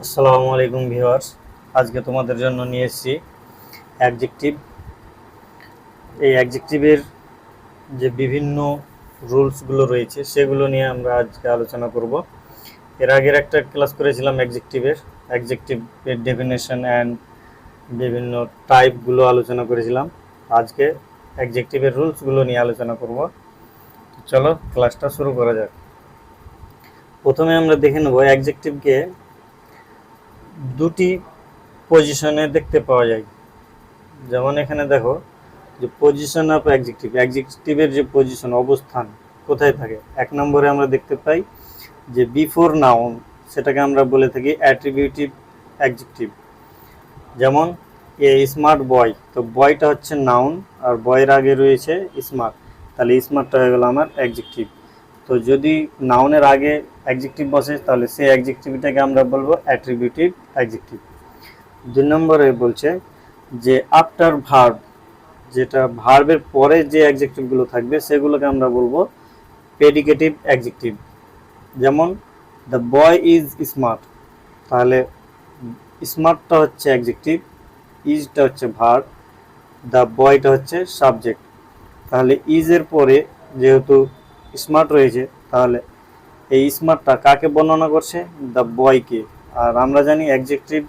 আসসালামু আলাইকুম ভিউয়ার্স। আজকে তোমাদের জন্য নিয়ে এসেছি অ্যাডজেক্টিভ। এই অ্যাডজেক্টিভের যে বিভিন্ন রুলসগুলো রয়েছে সেগুলো নিয়ে আমরা আজকে আলোচনা করব। এর আগের একটা ক্লাস করেছিলাম অ্যাডজেক্টিভের ডেফিনেশন অ্যান্ড বিভিন্ন টাইপগুলো আলোচনা করেছিলাম। আজকে অ্যাডজেক্টিভের রুলসগুলো নিয়ে আলোচনা করব। তো চলো ক্লাসটা শুরু করা যাক। প্রথমে আমরা দেখে নেব অ্যাডজেক্টিভকে দুটি পজিশনে দেখতে পাওয়া যায়। যেমন এখানে দেখো যে পজিশন অফ অ্যাডজেক্টিভের যে পজিশন অবস্থান কোথায় থাকে। এক নম্বরে আমরা দেখতে পাই যে বিফোর নাউন, সেটাকে আমরা বলে থাকি অ্যাট্রিবিউটিভ অ্যাডজেক্টিভ। যেমন এ স্মার্ট বয়, তো বয়টা হচ্ছে নাউন আর বয়ের আগে রয়েছে স্মার্ট, তাহলে স্মার্টটা হয়ে গেল আমার অ্যাডজেক্টিভ। তো যদি নাউনের আগে অ্যাডজেক্টিভ বসে তাহলে সেই অ্যাডজেক্টিভটাকে আমরা বলবো অ্যাট্রিবিউটিভ অ্যাডজেক্টিভ। 2 নম্বরে বলছে যে আফটার ভার্ব, যেটা ভার্বের পরে যে অ্যাডজেক্টিভগুলো থাকবে সেগুলোকে আমরা বলবো প্রেডিকেটিভ অ্যাডজেক্টিভ। যেমন দ্য বয় ইজ স্মার্ট, তাহলে স্মার্টটা হচ্ছে অ্যাডজেক্টিভ, ইজটা হচ্ছে ভার্ব, দ্য বয়টা হচ্ছে সাবজেক্ট। তাহলে ইজের পরে যেহেতু স্মার্ট রয়েছে তাহলে এই স্মার্টটা কাকে বর্ণনা করছে? দ্য বয়কে। আর আমরা জানি অ্যাডজেক্টিভ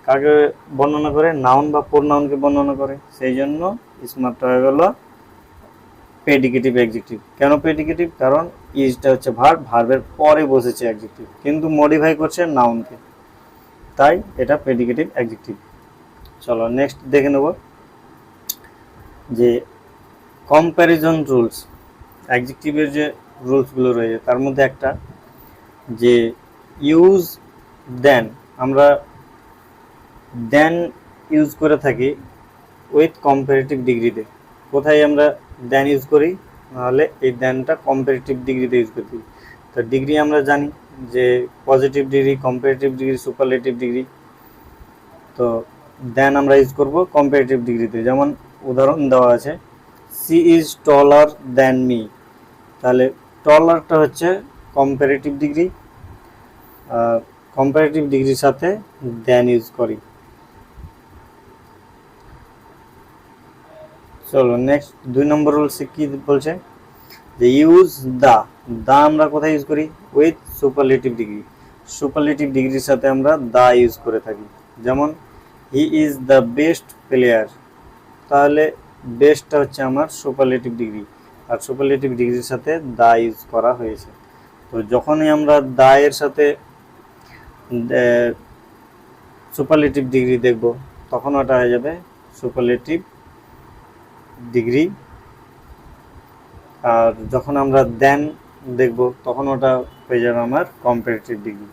কাকে বর্ণনা করে? নাউন বা প্রোনাউনকে বর্ণনা করে, সেই জন্য স্মার্টটা হয়ে গেল প্রেডিকেটিভ অ্যাডজেক্টিভ। কেন প্রেডিকেটিভ? কারণ ইজটা হচ্ছে ভার্ব, ভার্বের পরে বসেছে অ্যাডজেক্টিভ কিন্তু মডিফাই করছে নাউনকে, তাই এটা প্রেডিকেটিভ অ্যাডজেক্টিভ। চলো নেক্সট দেখে নেব যে কম্প্যারিজন রুলস। অ্যাডজেক্টিভের যে রুলসগুলো রয়েছে তার মধ্যে একটা যে ইউজ দেন, আমরা দেন ইউজ করে থাকি উইথ কম্পারেটিভ ডিগ্রিতে। কোথায় আমরা দেন ইউজ করি? নাহলে এই দেনটা কম্পারেটিভ ডিগ্রিতে ইউজ করতে। তো ডিগ্রি আমরা জানি যে positive degree, comparative degree, superlative degree. তো দেন আমরা ইউজ করব কম্পারেটিভ ডিগ্রিতে। যেমন উদাহরণ দেওয়া আছে she is taller than me, তাহলে টলারটা হচ্ছে কম্পারেটিভ ডিগ্রি, কম্পারেটিভ ডিগ্রির সাথে দেন ইউজ করি। চলো নেক্সট 2 নম্বর রুলসে কি বলছে যে ইউজ দা, দা আমরা কোথায় ইউজ করি? With superlative degree. সুপারলেটিভ ডিগ্রির সাথে আমরা দা ইউজ করে থাকি। যেমন হি ইজ দ্য বেস্ট প্লেয়ার, তাহলে বেস্টটা হচ্ছে আমার সুপারলেটিভ ডিগ্রি আর সুপারলেটিভ ডিগ্রির সাথে দা ইউজ করা হয়েছে। তো যখনই আমরা দা এর সাথে সুপারলেটিভ ডিগ্রি দেখব তখন ওটা হয়ে যাবে সুপারলেটিভ ডিগ্রি, আর যখন আমরা দেন দেখব তখন ওটা হয়ে যাবে আমার কম্পারেটিভ ডিগ্রি।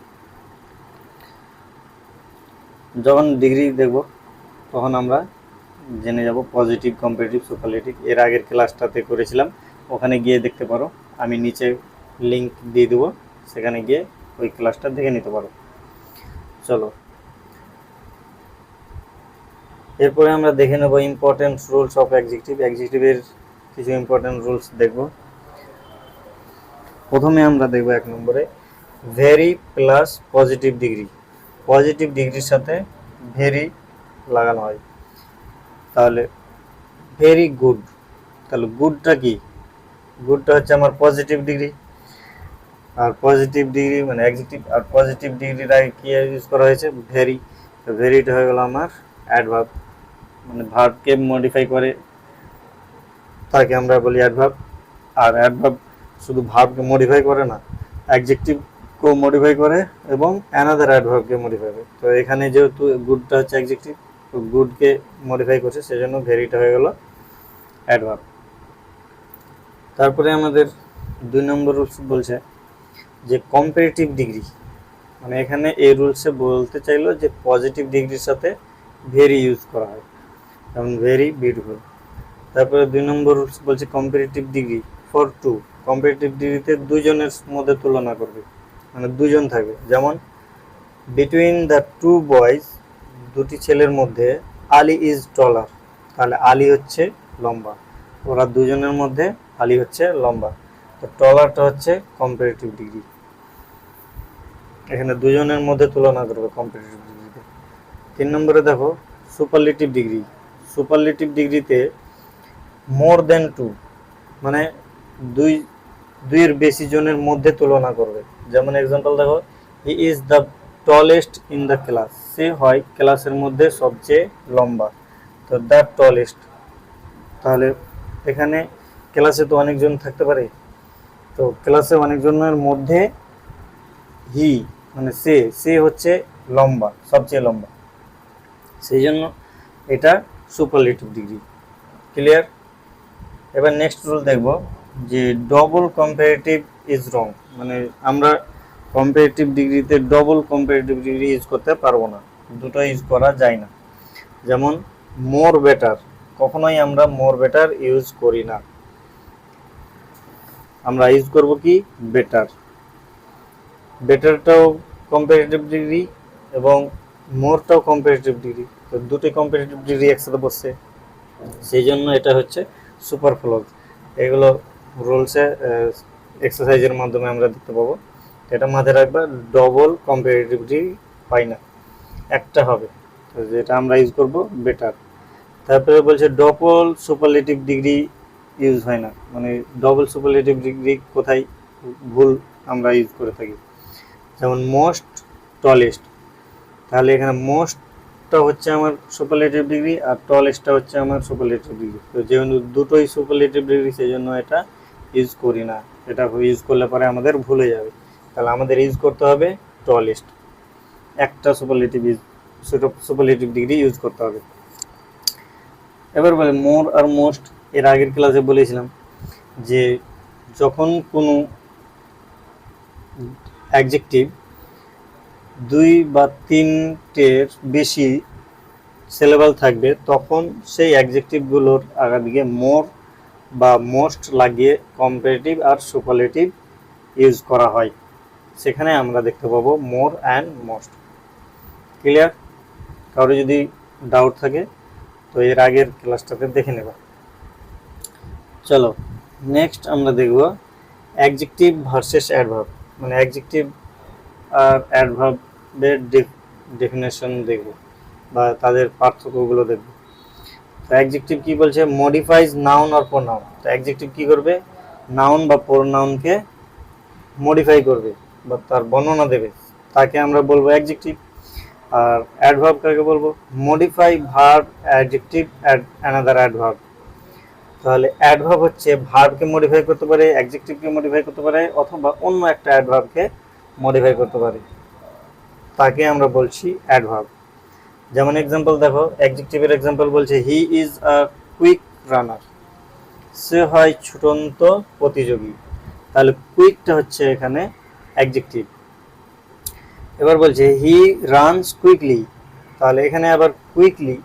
যখন ডিগ্রি দেখব তখন আমরা জেনে যাব পজিটিভ, কম্পারেটিভ, সুপারলেটিভ। এর আগের ক্লাসটাতে করেছিলাম, ওখানে গিয়ে দেখতে পারো, আমি নিচে লিঙ্ক দিয়ে দেবো, সেখানে গিয়ে ওই ক্লাসটা দেখে নিতে পারো। চলো এরপরে আমরা দেখে নেব ইম্পর্টেন্ট রুলস অফ অ্যাডজেক্টিভ। অ্যাডজেক্টিভের কিছু ইম্পর্টেন্ট রুলস দেখব। প্রথমে আমরা দেখব 1 নম্বরে very plus positive degree. Positive ডিগ্রির সাথে ভেরি লাগানো হয়, তাহলে ভেরি গুড। তাহলে গুডটা কি? গুডটা হচ্ছে আমার পজিটিভ ডিগ্রি, আর পজিটিভ ডিগ্রি মানে অ্যাডজেক্টিভ, আর পজিটিভ ডিগ্রির আগে কি ইউজ করা হয়েছে? ভেরি। তো ভেরিটা হয়ে গেল আমার অ্যাডভার্ব, মানে ভার্বকে মডিফাই করে তাকে আমরা বলি অ্যাডভার্ব। আর অ্যাডভার্ব শুধু ভার্বকে মডিফাই করে না, অ্যাডজেক্টিভকেও মডিফাই করে এবং অ্যানাদার অ্যাডভার্বকে মডিফাই করে। তো এখানে যেহেতু গুডটা হচ্ছে অ্যাডজেক্টিভ, তো গুডকে মডিফাই করছে, সেজন্য ভেরিটা হয়ে গেল অ্যাডভার্ব। তারপরে আমাদের 2 নম্বর রুলস বলছে যে কম্পারেটিভ ডিগ্রি, মানে এখানে এই রুলসে বলতে চাইলো যে পজিটিভ ডিগ্রির সাথে ভেরি ইউজ করা হয়, যেমন ভেরি বিউটিফুল। তারপরে 2 নম্বর রুলস বলছে comparative degree for two. Comparative ডিগ্রিতে দুজনের মধ্যে তুলনা করবে, মানে দুজন থাকবে। যেমন বিটুইন দ্য টু বয়েজ, দুটি ছেলের মধ্যে আলী ইজ টলার, তাহলে আলী হচ্ছে লম্বা, ওরা দুজনের মধ্যে আলী হচ্ছে লম্বা, তো টলারটা হচ্ছে কম্পারেটিভ ডিগ্রি। এখানে দুজনের মধ্যে তুলনা করবে কম্পারেটিভ ডিগ্রিতে। 3 নম্বরে দেখো সুপারলেটিভ ডিগ্রি। সুপারলেটিভ ডিগ্রিতে মোর দেন টু, মানে দুইয়ের বেশি জনের মধ্যে তুলনা করবে। যেমন এক্সাম্পল দেখো, he is the tallest in the class, সে হয় ক্লাসের মধ্যে সবচেয়ে লম্বা, তো দ্য টলেস্ট। তাহলে এখানে ক্লাসে তো অনেকজন থাকতে পারে, তো ক্লাসে অনেকজনের মধ্যে হি মানে সে হচ্ছে লম্বা, সবচেয়ে লম্বা, সেই জন্য এটা সুপারলেটিভ ডিগ্রি। ক্লিয়ার? এবার নেক্সট রুল দেখব যে ডবল কম্পারেটিভ ইজ রং, মানে আমরা কম্পারেটিভ ডিগ্রিতে ডবল কম্পারেটিভ ডিগ্রি ইউজ করতে পারবো না, দুটো ইউজ করা যায় না। যেমন মোর বেটার, কখনোই আমরা মোর বেটার ইউজ করি না, আমরা ইউজ করব কি বেটার। বেটারটাও কম্পারেটিভ ডিগ্রি এবং মোরটাও কম্পারেটিভ ডিগ্রি, তো দুটি কম্পারেটিভ ডিগ্রি একসাথে বসছে, সেই জন্য এটা হচ্ছে সুপার ক্লজ। এগুলো রুলসে এক্সারসাইজের মাধ্যমে আমরা দেখতে পাবো। এটা মাথায় রাখবা, ডবল কম্পারেটিভ ডিগ্রি পাই না, একটা হবে, তো যেটা আমরা ইউজ করব বেটার। তারপরে বলছে ডবল সুপারলেটিভ ডিগ্রি ইউজ হয় না, মানে ডবল সুপারলেটিভ ডিগ্রি কোথায় ভুল আমরা ইউজ করে থাকি। যেমন মোস্ট টলেস্ট, তাহলে এখানে মোস্টটা হচ্ছে আমার সুপারলেটিভ ডিগ্রি আর টলেস্টটা হচ্ছে আমার সুপারলেটিভ ডিগ্রি, তো যেহেতু দুটোই সুপারলেটিভ ডিগ্রি সেই জন্য এটা ইউজ করি না, এটা ইউজ করলে পরে আমাদের ভুলে যাবে। তাহলে আমাদের ইউজ করতে হবে টলেস্ট, একটা সুপারলেটিভ ডিগ্রি ইউজ করতে হবে। এবার বলে মোর আর মোস্ট, এর আগের ক্লাসে বলেছিলাম যে যখন কোনো অ্যাডজেক্টিভ দুই বা তিনটের বেশি সিলেবল থাকবে তখন সেই অ্যাডজেক্টিভগুলোর আগের দিকে মোর বা মোস্ট লাগিয়ে কম্পারেটিভ আর সুপারলেটিভ ইউজ করা হয়, সেখানে আমরা দেখতে পাবো মোর অ্যান্ড মোস্ট। ক্লিয়ার? কারো যদি ডাউট থাকে তো এর আগের ক্লাসটাতে দেখে নেবা। চলো নেক্সট আমরা দেখব অ্যাডজেক্টিভ ভার্সেস অ্যাডভার্ব, মানে অ্যাডজেক্টিভ আর অ্যাডভার্বের ডেফিনেশন দেখব বা তাদের পার্থক্যগুলো দেখব। তো অ্যাডজেক্টিভ কি বলছে, মডিফাইজ নাউন অর প্রোনাউন। তো অ্যাডজেক্টিভ কি করবে, নাউন বা প্রোনাউনকে মডিফাই করবে বা তার বর্ণনা দেবে, তাকে আমরা বলবো অ্যাডজেক্টিভ। আর অ্যাডভার্ব কাকে বলবো, modify verb adjective another adverb. তাহলে অ্যাডভার্ব হচ্ছে ভার্বকে মডিফাই করতে পারে, অ্যাডজেক্টিভকে মডিফাই করতে পারে, অথবা অন্য একটা অ্যাডভার্বকে মডিফাই করতে পারে, তাকে আমরা বলছি অ্যাডভার্ব। যেমন এক্সাম্পল দেখো, অ্যাডজেক্টিভের এক্সাম্পল বলছে হি ইজ আ কুইক রানার, সে হয় ছুটন্ত প্রতিযোগী, তাহলে কুইকটা হচ্ছে এখানে অ্যাডজেক্টিভ। এবার বলছে হি রানস কুইকলি, তাহলে এখানে আবার কুইকলি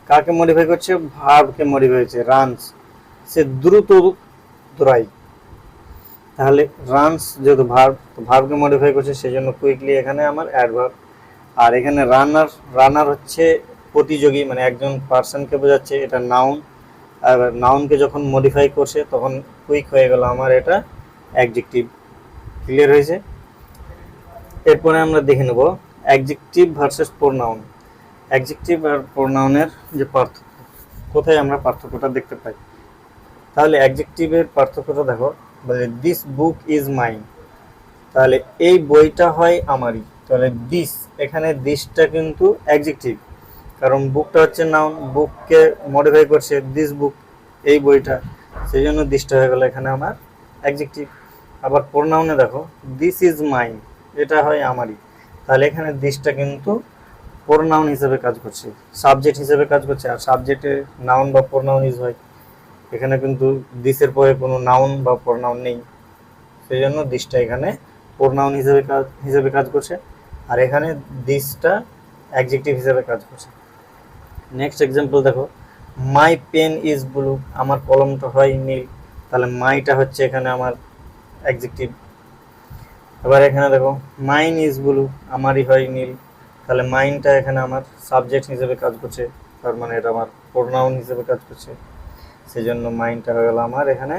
কাকে মডিফাই করছে, ভার্বকে মডিফাই হচ্ছে রানস, সে দ্রুত দৌড়ায়, তাহলে রানস যেহেতু ভার্ব, তো ভার্বকে মডিফাই করছে সেই জন্য কুইকলি এখানে আমার অ্যাডভার্ব। আর এখানে রানার হচ্ছে প্রতিযোগী, মানে একজন পার্সনকে বোঝাচ্ছে, এটা নাউন। আর নাউনকে যখন মডিফাই করছে তখন কুইক হয়ে গেল আমার এটা অ্যাডজেক্টিভ। ক্লিয়ার হয়েছে? এরপরে আমরা দেখে নেব অ্যাডজেক্টিভ ভার্সেস প্রোনাউন। অ্যাডজেক্টিভ আর প্রোনাউনের যে পার্থক্য, কোথায় আমরা পার্থক্যটা দেখতে পাই। তাহলে অ্যাডজেক্টিভের পার্থক্যটা দেখো, বলে দিস বুক ইজ মাইন, তাহলে এই বইটা হয় আমারই, তাহলে দিস, এখানে দিসটা কিন্তু অ্যাডজেক্টিভ, কারণ বুকটা হচ্ছে নাউন, বুককে মডিফাই করছে দিস বুক, এই বইটা, সেই জন্য দিসটা হয়ে গেল এখানে আমার অ্যাডজেক্টিভ। আবার প্রোনাউনে দেখো, দিস ইজ মাইন, এটা হয় আমারই, তাহলে এখানে দিসটা কিন্তু প্রোনাউন হিসেবে কাজ করছে, সাবজেক্ট হিসেবে কাজ করছে, আর সাবজেক্টে নাউন বা প্রোনাউন ইউজ হয়, এখানে কিন্তু দিসের পরে কোনো নাউন বা প্রোনাউন নেই, সেই জন্য দিসটা এখানে প্রোনাউন হিসেবে কাজ করছে, আর এখানে দিসটা অ্যাডজেক্টিভ হিসেবে কাজ করছে। নেক্সট এক্সাম্পল দেখো, মাই পেন ইজ ব্লু, আমার কলমটা হয় নীল, তাহলে মাইটা হচ্ছে এখানে আমার অ্যাডজেক্টিভ। এবার এখানে দেখো, মাইন ইজ ব্লু, আমারই হয় নীল, তাহলে মাইনটা এখানে আমার সাবজেক্ট হিসেবে কাজ করছে, তার মানে এটা আমার প্রোনাউন হিসেবে কাজ করছে, সেই জন্য মাইনটা হয়ে গেল আমার এখানে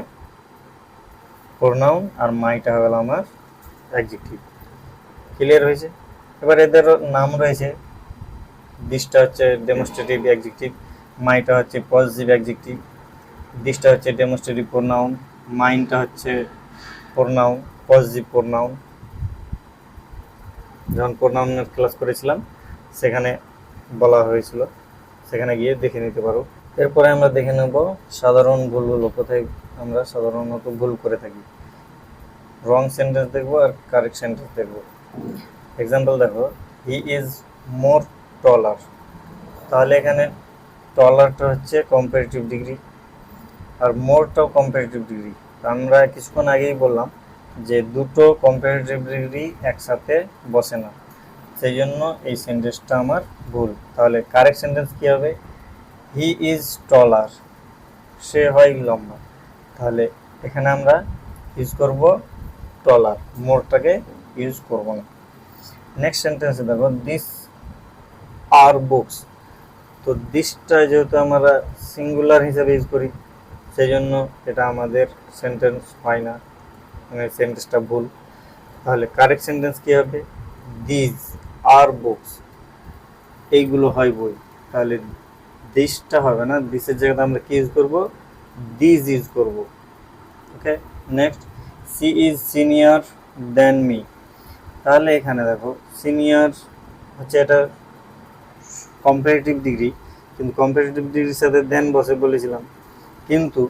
প্রোনাউন, আর মাইটা হয়ে গেল আমার অ্যাডজেক্টিভ। ক্লিয়ার হয়েছে? এবার এদের নাম রয়েছে, দিসটা হচ্ছে ডেমনস্ট্রেটিভ অ্যাডজেক্টিভ, মাইটা হচ্ছে পজিটিভ অ্যাডজেক্টিভ, দিসটা হচ্ছে ডেমনস্ট্রেটিভ প্রোনাউন, মাইনটা হচ্ছে প্রোনাউন, পজিটিভ প্রোনাউন। যখন প্রোনাউনের ক্লাস করেছিলাম সেখানে বলা হয়েছিল, সেখানে গিয়ে দেখে নিতে পারো। এরপরে আমরা দেখে নেব সাধারণ ভুলগুলো, কোথায় আমরা সাধারণত ভুল করে থাকি। রং সেন্টেন্স দেখবো আর কারেক্ট সেন্টেন্স দেখবো। এক্সাম্পল দেখো, হি ইজ মোর টলার। তাহলে এখানে টলারটা হচ্ছে কম্পারেটিভ ডিগ্রি আর মোরটাও কম্পারেটিভ ডিগ্রি। আমরা কিছুক্ষণ আগেই বললাম যে দুটো কম্পারেটিভ ডিগ্রি একসাথে বসে না, সেই জন্য এই সেন্টেন্সটা আমার ভুল। তাহলে কারেক্ট সেন্টেন্স কী হবে? হি ইজ টলার, সে হয় লম্বা। তাহলে এখানে আমরা ইউজ করব টলার, মোরটাকে ইউজ করব না। নেক্সট সেন্টেন্সে দেখো, দিস আর বুকস। তো দিসটা যেহেতু আমরা সিঙ্গুলার হিসাবে ইউজ করি, সেই জন্য এটা আমাদের সেন্টেন্স হয় না, মানে সেন্টেন্সটা ভুল। তাহলে কারেক্ট সেন্টেন্স কী হবে? দিস আর বুকস, এইগুলো হয় বই। তাহলে দিসটা হবে না, দিসের জায়গাতে আমরা কি ইউজ করব? দিস ইউজ করব। Okay, next, she is senior than me. তাহলে এখানে দেখো সিনিয়র হচ্ছে এটা কম্পারেটিভ ডিগ্রি, কিন্তু কম্পারেটিভ ডিগ্রির সাথে দেন বসে বলেছিলাম, কিন্তু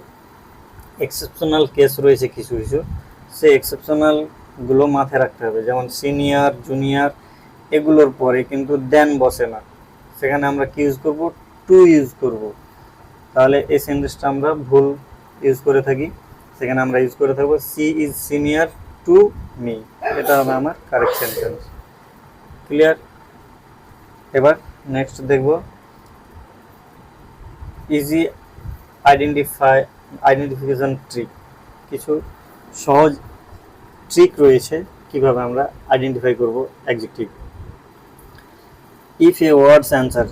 এক্সেপশনাল কেস রয়েছে কিছু কিছু, সেই এক্সেপশনালগুলো মাথায় রাখতে হবে। যেমন সিনিয়র, জুনিয়র এগুলোর পরে কিন্তু দেন বসে না, সেখানে আমরা কি ইউজ করব? টু ইউজ করব। তাহলে এই সেন্টেন্সটা আমরা ভুল ইউজ করে থাকি, সেখানে আমরা ইউজ করে থাকবো she is senior to me, এটা হবে আমার কারেক্ট সেন্টেন্স। ক্লিয়ার? এবার নেক্সট দেখব ইজি আইডেন্টিফিকেশন ট্রিক। কিছু সহজ ট্রিক রয়েছে কিভাবে আমরা আইডেন্টিফাই করব adjective. If a words answer,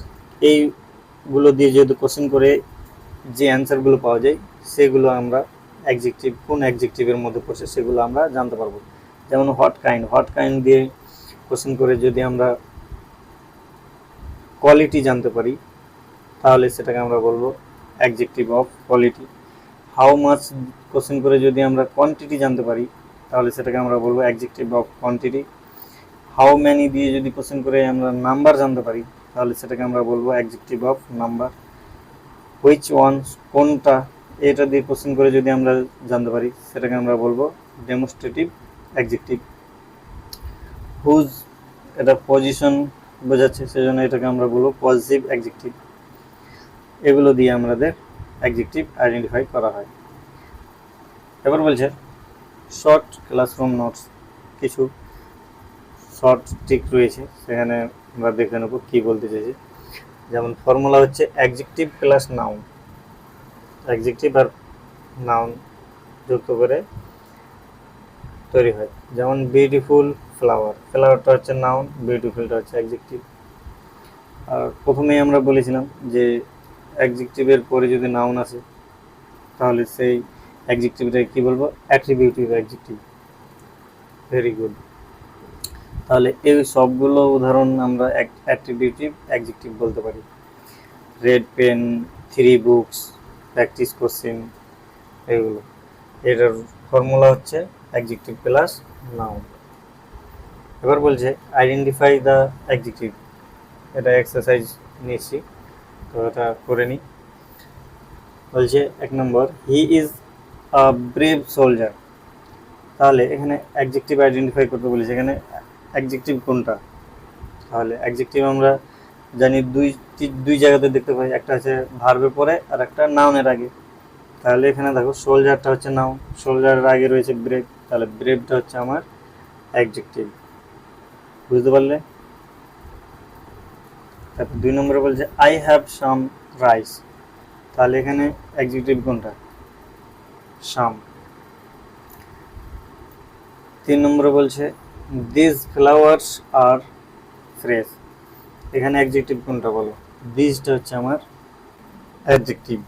এইগুলো দিয়ে যেহেতু কোশ্চেন করে যে অ্যান্সারগুলো পাওয়া যায় সেগুলো আমরা অ্যাডজেক্টিভ কোন অ্যাডজেক্টিভের মধ্যে পড়ছে সেগুলো আমরা জানতে পারবো। যেমন হোয়াট কাইন্ড দিয়ে কোশ্চেন করে যদি আমরা কোয়ালিটি জানতে পারি তাহলে সেটাকে আমরা বলবো adjective of quality. How much question করে যদি আমরা কোয়ান্টিটি জানতে পারি তাহলে সেটাকে আমরা বলবো adjective of quantity. How many দিয়ে যদি কোশ্চেন করে আমরা নাম্বার জানতে পারি তাহলে সেটাকে আমরা বলবো adjective of number. Which ones, কোনটা, এটা দিয়ে কোশ্চেন করে যদি আমরা জানতে পারি সেটাকে আমরা বলবো ডেমনস্ট্রেটিভ অ্যাডজেক্টিভ। হুজ, এটা পজিশন বোঝাচ্ছে, সেজন্য এটাকে আমরা বলবো পজিটিভ অ্যাডজেক্টিভ। এগুলো দিয়ে আমাদের অ্যাডজেক্টিভ আইডেন্টিফাই করা হয়। এবার বলছে শর্ট ক্লাসরুম নোটস, কিছু শর্ট ট্রিক রয়েছে, সেখানে আমরা দেখে নেব কী বলতে চাইছি। যেমন ফর্মুলা হচ্ছে অ্যাডজেক্টিভ প্লাস নাউন, অ্যাডজেক্টিভ আর নাউন যুক্ত করে তৈরি হয়। যেমন বিউটিফুল ফ্লাওয়ার, ফ্লাওয়ারটা হচ্ছে নাউন, বিউটিফুলটা হচ্ছে অ্যাডজেক্টিভ। আর প্রথমেই আমরা বলেছিলাম যে অ্যাডজেক্টিভের পরে যদি নাউন আসে তাহলে সেই অ্যাডজেক্টিভটাকে কী বলবো? Attributive adjective. Very good. তাহলে এই সবগুলো উদাহরণ আমরা অ্যাট্রিবিউটিভ অ্যাডজেক্টিভ বলতে পারি। Red pen, 3 books, practice question, এগুলো। এটার ফর্মুলা হচ্ছে অ্যাডজেক্টিভ প্লাস নাউন। এবার বলছে আইডেন্টিফাই দ্য অ্যাডজেক্টিভ, এটা এক্সারসাইজ নিয়েছি, তো এটা করে নিই। বলছে 1 নম্বর, he is a brave soldier. তাহলে এখানে অ্যাডজেক্টিভ আইডেন্টিফাই করতে বলেছে, এখানে অ্যাডজেক্টিভ কোনটা? তাহলে অ্যাডজেক্টিভ আমরা জানি দুই জায়গাতে দেখতে পাই, একটা আছে ভার্বের পরে আর একটা নাউনের আগে। তাহলে এখানে দেখো সোলজারটা হচ্ছে নাউন, সোলজারের আগে রয়েছে ব্রেভ, তাহলে ব্রেভটা হচ্ছে আমার অ্যাডজেক্টিভ। বুঝতে পারলে? তারপর 2 নম্বরে বলছে আই হ্যাভ সাম রাইস। তাহলে এখানে অ্যাডজেক্টিভ কোনটা? সাম। 3 নম্বরে বলছে দিস ফ্লাওয়ার্স আর ফ্রেশ। এখানে অ্যাডজেক্টিভ কোনটা বলো? দিসটা হচ্ছে আমার অ্যাডজেক্টিভ।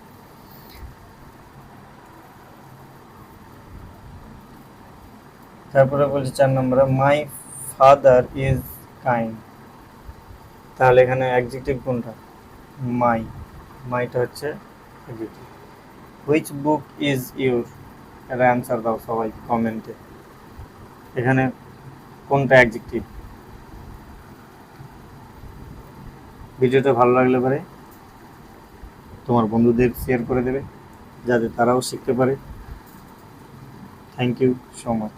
তারপরে বলছে 4 নম্বরে মাই ফাদার ইজ কাইন্ড, তাহলে এখানে অ্যাডজেক্টিভ কোনটা? মাই, মাইটা হচ্ছে adjective. Which book is your, এর অ্যান্সার দাও সবাই কমেন্টে, এখানে কোনটা অ্যাডজেক্টিভ? ভিডিওটা ভালো লাগলে পরে তোমার বন্ধুদের শেয়ার করে দেবে যাতে তারাও শিখতে পারে। Thank you so much.